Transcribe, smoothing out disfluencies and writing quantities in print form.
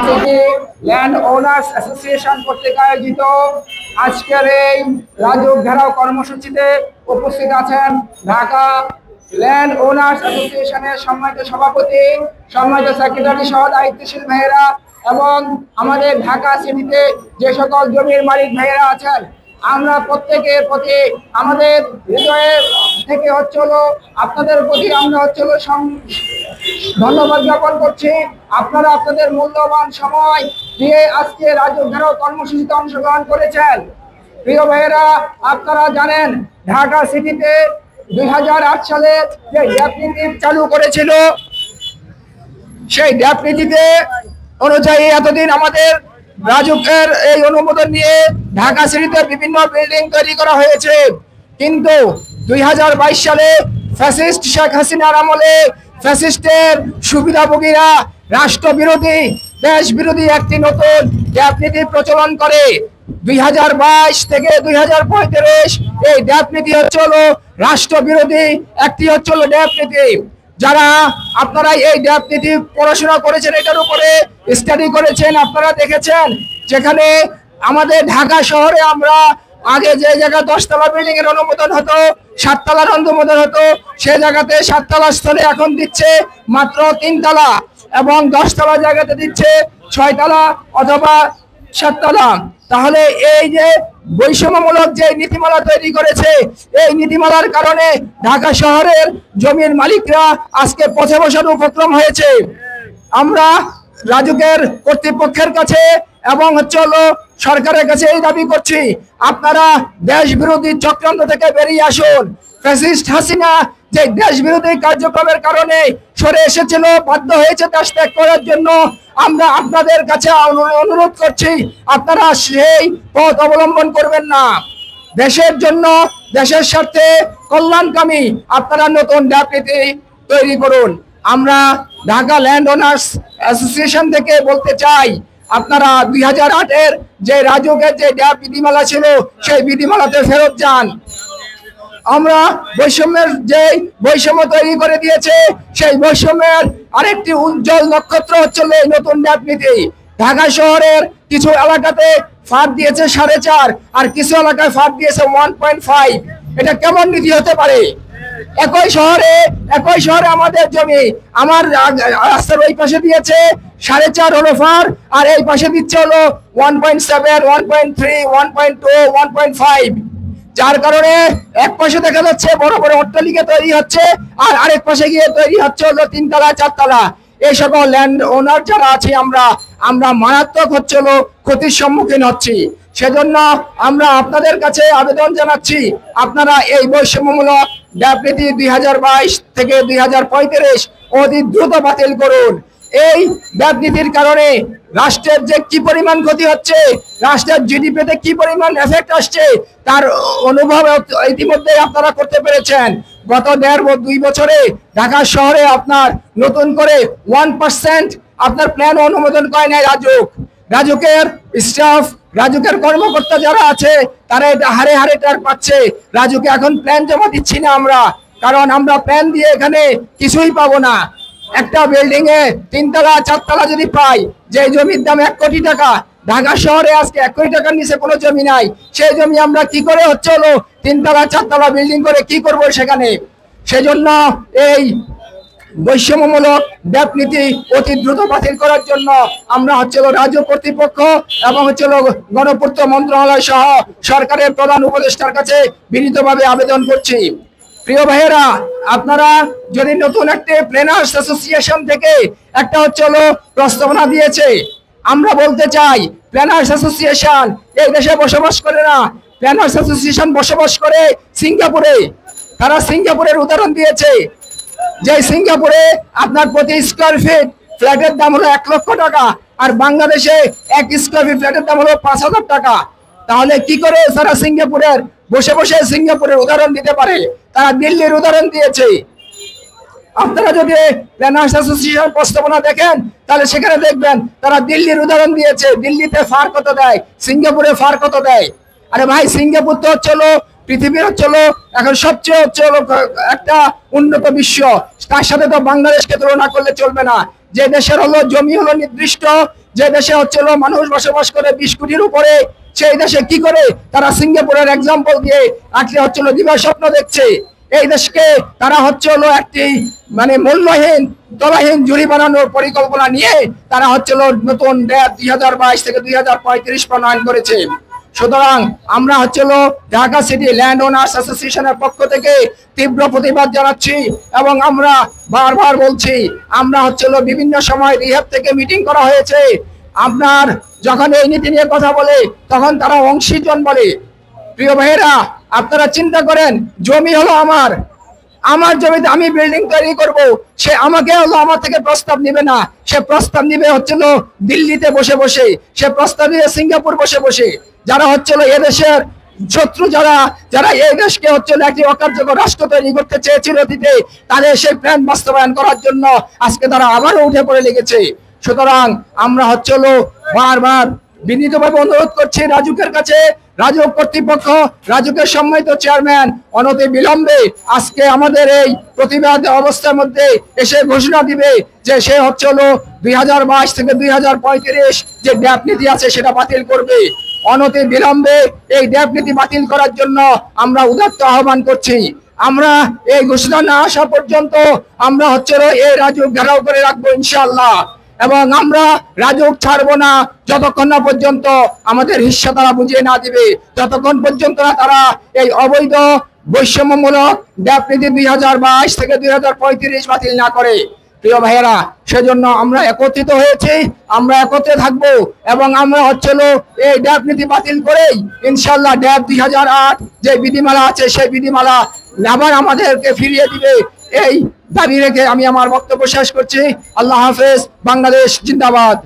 City land owners association কর্তৃক আয়োজিত আজকের এই রাজুক ঘেরাও কর্মসূচিতে উপস্থিত আছেন ঢাকা ল্যান্ড ওনার্স অ্যাসোসিয়েশনের সম্মানিত সভাপতি, সম্মানিত সেক্রেটারি সহ দায়িত্বশীল ভাইয়েরা এবং আমাদের ঢাকা সিটিতে যে সকল জমির মালিক ভাইয়েরা আছেন, আমরা প্রত্যেকের প্রতি আমাদের হৃদয়ের থেকে আপনাদের প্রতি আমরা ধন্যবাদ জ্ঞাপন করছি। আপনারা আপনাদের মূল্যবান সময় দিয়ে আজকে রাজুক ঘেরাও কর্মসূচিতে অংশগ্রহণ করেছেন। প্রিয় ভাইয়েরা, আপনারা জানেন ঢাকা সিটিতে 2008 সালে যে ড্যাপ নীতি চালু করেছিল, সেই ড্যাপ নীতিতে অনুযায়ী এতদিন আমাদের রাজুকের এই অনুমোদন নিয়ে ঢাকা সিটিতে বিভিন্ন বিল্ডিং তৈরি করা হয়েছে। কিন্তু 2022 সালে ফ্যাসিস্ট শেখ হাসিনার আমলে ফ্যাসিস্টের সুবিধাভোগীরা রাষ্ট্রবিরোধী দেশ বিরোধী একটি নতুন ড্যাপ নীতি প্রচলন করে। 2022 থেকে 2035 এই ড্যাপ নীতি রাষ্ট্রবিরোধী একটি ড্যাপ নীতি। যারা আপনারা এই ড্যাপ নীতি পড়াশোনা করেছেন, এটার উপরে স্টাডি করেছেন, আপনারা দেখেছেন যেখানে আমাদের ঢাকা শহরে আমরা আগে যে জায়গা 10 তলা বিল্ডিং এর অনুমোদন হতো, 7 তলার অনুমোদন হতো, সে জায়গাতে 7 তলা স্থলে এখন দিচ্ছে মাত্র 3 তলা, এবং 10 তলা জায়গাতে দিচ্ছে 6 তলা অথবা 7 তলা। তাহলে এই যে বৈষম্যমূলক যে নীতিমালা তৈরি করেছে, এই নীতিমালার কারণে ঢাকা শহরের জমির মালিকরা আজকে পথে বসার উপক্রম হয়েছে। আমরা রাজুকের কর্তৃপক্ষের কাছে এবং সরকারের কাছে এই দাবি করছি, আপনারা দেশ বিরোধী চক্রান্ত থেকে বেরিয়ে আসুন। ফ্যাসিস্ট হাসিনা যে দেশ বিরোধী কার্যক্রমের কারণে সরে এসেছিল, বাধ্য হয়েছে দেশ ত্যাগ করার জন্য, আমরা আপনাদের কাছে অনুরোধ করছি আপনারা সেই পথ অবলম্বন করবেন না। দেশের জন্য, দেশের স্বার্থে কল্যাণকামী আপনারা নতুন ড্যাপ নীতি তৈরি করুন। আমরা ঢাকা ল্যান্ড ওনার্স অ্যাসোসিয়েশন থেকে বলতে চাই, আপনারা 2008-এর যে রাজুকের যে ড্যাপ বিধিমালা ছিল, সেই বিধিমালাতে ফেরত যান। আমরা বৈষম্যের যে বৈষম্য তৈরি করে দিয়েছে, সেই বৈষম্যের আরেকটি উজ্জ্বল নক্ষত্র এই নতুন ড্যাপ নীতি। ঢাকা শহরের কিছু এলাকাতে ফাঁদ দিয়েছে 4.5, আর কিছু এলাকায় ফাঁদ দিয়েছে 1.5। এটা কেমন নীতি হতে পারে? একই শহরে আমাদের জমি, আমার রাস্তার ওই পাশে দিয়েছে 4.5 হলো ফার, আর এই পাশে দিচ্ছে 1.7, 1.3, 1.2, 1.5। যার কারণে এক পাশে দেখা যাচ্ছে বড় বড় অট্টালিকা তৈরি হচ্ছে, আর আরেক পাশে গিয়ে তৈরি হচ্ছে 3 তলা 4 তলা। এই সকল ল্যান্ড ওনার যারা আছে, আমরা মারাত্মক ক্ষতির সম্মুখীন হচ্ছি। সেজন্য আমরা আপনাদের কাছে আবেদন জানাচ্ছি, আপনারা এই বৈষম্যমূলক ড্যাপ নীতি 2022 থেকে 2035 অতি দ্রুত বাতিল করুন। এই ড্যাপ নীতির কারণে রাষ্ট্রের যে কি পরিমাণ ক্ষতি হচ্ছে, রাষ্ট্রের জিডিপিতে কি পরিমাণ এফেক্ট আসছে, তার অনুভব ইতিমধ্যে আপনারা করতে পেরেছেন। গত 1.5-2 বছরে ঢাকা শহরে আপনার নতুন করে 1% আপনার প্ল্যান অনুমোদন করে নাই রাজুকের স্টাফ, রাজুকের কর্মকর্তা যারা আছে, তারা এটা হারে হারে টার পাচ্ছে। রাজুকে এখন প্ল্যান জমা দিচ্ছি না আমরা, কারণ আমরা প্ল্যান দিয়ে এখানে কিছুই পাবো না। একটা বিল্ডিং এ 3 তলা 4 তলা যদি পাই, যে জমির দাম 1 কোটি টাকা, ঢাকা শহরে আজকে 1 কোটি টাকার নিচে কোনো জমি নাই। সেই জমি আমরা কি করে 3 তলা 4 তলা বিল্ডিং করে কি করব সেখানে? সেজন্য এই বৈষম্যমূলক ড্যাপ নীতি অতি দ্রুত বাতিল করার জন্য আমরা রাজ্য কর্তৃপক্ষ এবং গণপূর্ত মন্ত্রণালয় সহ সরকারের প্রধান উপদেষ্টার কাছে বিনীতভাবে আবেদন করছি। প্রিয় ভাইয়েরা, আপনারা যদি নতুন একটি প্ল্যানার্স অ্যাসোসিয়েশন থেকে একটা প্রস্তাবনা দিয়েছে, আমরা বলতে চাই প্ল্যানার্স অ্যাসোসিয়েশন এই দেশে বসবাস করে না। প্ল্যানার্স অ্যাসোসিয়েশন বসবাস করে সিঙ্গাপুরে। তারা সিঙ্গাপুরের উদাহরণ দিয়েছে, যে সিঙ্গাপুরে আপনার প্রতি স্কোয়ার ফিট ফ্ল্যাটের দাম হলো 1 লক্ষ টাকা, আর বাংলাদেশে 1 স্কোয়ার ফিট ফ্ল্যাটের দাম হলো 5,000 টাকা। তাহলে কি করে তারা সিঙ্গাপুরের বসে বসে সিঙ্গাপুরের উদাহরণ দিতে পারে? তারা দিল্লির উদাহরণ দিয়েছে। আপনারা যদি প্ল্যানার্স অ্যাসোসিয়েশন প্রস্তাবনা দেখেন, তাহলে সেখানে দেখবেন তারা দিল্লির উদাহরণ দিয়েছে। দিল্লিতে ফার কত দেয়, সিঙ্গাপুরে ফার কত দেয়? আরে ভাই, সিঙ্গাপুর তো পৃথিবীর এখন সবচেয়ে একটা উন্নত বিশ্ব, তার সাথে তো বাংলাদেশকে তুলনা করলে চলবে না। যে দেশের জমি নির্দিষ্ট, যে দেশে হচ্ছিল মানুষ বসবাস করে 20 কোটির উপরে, সেই দেশে কি করে তারা সিঙ্গাপুরের এক্সাম্পল দিয়ে আজকে হচ্ছিল দিবা স্বপ্ন দেখছে। এই দেশকে তারা হচ্ছিল একটি মানে মূল্যহীন তলাহীন জুড়ি বানানোর পরিকল্পনা নিয়ে তারা হচ্ছিল নতুন 2022 থেকে 2035 প্রণয়ন করেছে। সুতরাং আমরা হচ্ছিল ঢাকা সিটি ল্যান্ড ওনার্স অ্যাসোসিয়েশনের পক্ষ থেকে তীব্র প্রতিবাদ জানাচ্ছি এবং আমরা বারবার বলছি, আমরা হচ্ছিল বিভিন্ন সময় রিহাব থেকে মিটিং করা হয়েছে। আপনার যখন এই নীতি নিয়ে কথা বলে তখন তারা অংশীজন বলে। প্রিয় ভাইয়েরা, আপনারা চিন্তা করেন, জমি হলো আমার জমিতে আমি বিল্ডিং তৈরি করব, সে আমাকে হলো আমার থেকে প্রস্তাব নিবে না, সে প্রস্তাব নিবে হচ্ছিল দিল্লিতে বসে বসে, সে প্রস্তাব নিবে সিঙ্গাপুর বসে বসে। যারা হচ্ছিল এদেশের শত্রু, যারা এই দেশকে হচ্ছিল একটি অকার্যকর রাষ্ট্র তৈরি করতে চেয়েছিল অতীতে, তাদের সেই প্ল্যান বাস্তবায়ন করার জন্য আজকে তারা আবারও উঠে পড়ে লেগেছে। সুতরাং আমরা হচ্ছিল বারবার বিনীতভাবে অনুরোধ করছি রাজুকের কাছে, রাজুক কর্তৃপক্ষ, রাজুকের সম্মানিত চেয়ারম্যান অনতি বিলম্বে আজকে আমাদের এই প্রতিবাদ অবস্থার মধ্যে এসে ঘোষণা দিবে যে সে হচ্ছিল 2022 থেকে 2035 যে ড্যাপ নীতি আছে সেটা বাতিল করবে। অনতি বিলম্বে এই ড্যাপ নীতি বাতিল করার জন্য আমরা উদাত্ত আহ্বান করছি। আমরা এই ঘোষণা না আসা পর্যন্ত আমরা হচ্ছিল এই রাজুক ঘেরাও করে রাখবো ইনশাআল্লাহ, এবং আমরা রাজুক ছাড়বো না যতক্ষণ না পর্যন্ত আমাদের হিস্সা তারা বুঝিয়ে না দিবে, যতক্ষণ পর্যন্ত না তারা এই অবৈধ বৈষম্যমূলক ড্যাপ নীতি 2022 থেকে 2035 বাতিল না করে। প্রিয় ভাইয়েরা, সেজন্য আমরা একত্রিত হয়েছি, আমরা একত্রে থাকবো এবং আমরা হচ্ছিল এই ড্যাপ নীতি বাতিল করেই ইনশাআল্লাহ ড্যাপ 2008 যে বিধিমালা আছে সেই বিধিমালা আবার আমাদেরকে ফিরিয়ে দিবে, এই দাবি রেখে আমি আমার বক্তব্য শেষ করছি। আল্লাহ হাফেজ। বাংলাদেশ জিন্দাবাদ।